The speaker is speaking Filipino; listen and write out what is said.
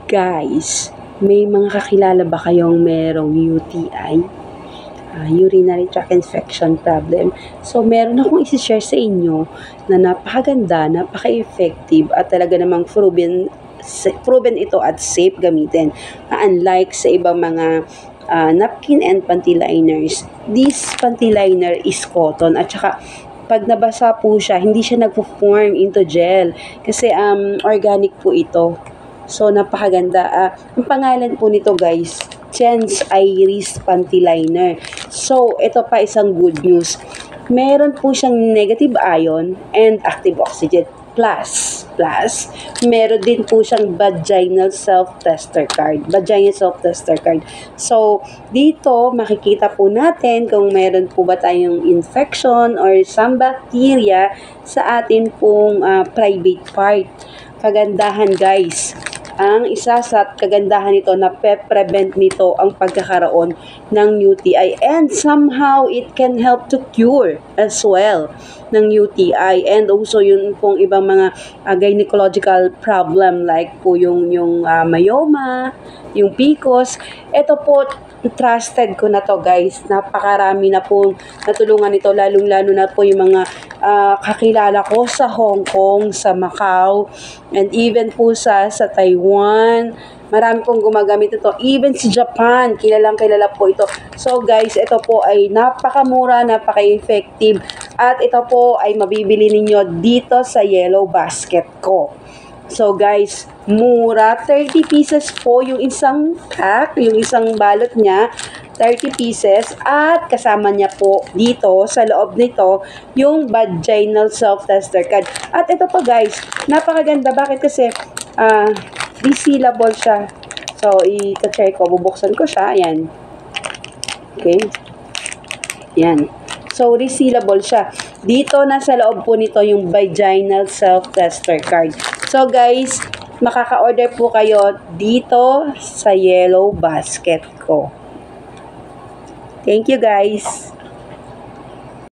Guys, may mga kakilala ba kayong merong UTI? Urinary tract infection problem. So, meron akong isi-share sa inyo na napakaganda, napaka-effective at talaga namang proven ito at safe gamitin. Unlike sa ibang mga napkin and panty liners, this panty liner is cotton at saka pag nabasa po siya, hindi siya nagpo-form into gel kasi organic po ito. So, napakaganda. Ang pangalan po nito guys, Chen's Iris Panty Liner. So, ito pa isang good news. Meron po siyang negative ion and active oxygen. Plus, meron din po siyang vaginal self-tester card. So, dito makikita po natin kung meron po ba tayong infection or some bacteria sa atin pong private part. Kagandahan guys, ang isa sa kagandahan nito na prevent nito ang pagkakaroon ng UTI and somehow it can help to cure as well ng UTI and also yun pong ibang mga gynecological problem like po yung myoma, yung PCOS. Ito po, trusted ko na to guys. Napakarami na po natulungan nito, lalong-lalo na po yung mga kakilala ko sa Hong Kong, sa Macau, and even po sa Taiwan. Marami pong gumagamit ito. Even si Japan, kilalang-kilala po ito. So guys, ito po ay napakamura, napaka-effective. At ito po ay mabibili ninyo dito sa Yellow Basket ko. So guys, mura. 30 pieces po yung isang pack, yung isang balot niya. 30 pieces at kasama niya po dito sa loob nito yung vaginal self-tester card. At ito pa guys, napakaganda. Bakit? Kasi resealable siya. So, i-check ko. Bubuksan ko siya. Ayan. Okay. Ayan. So, resealable siya. Dito, nasa loob po nito yung vaginal self-tester card. So, guys, makaka-order po kayo dito sa Yellow Basket ko. Thank you, guys.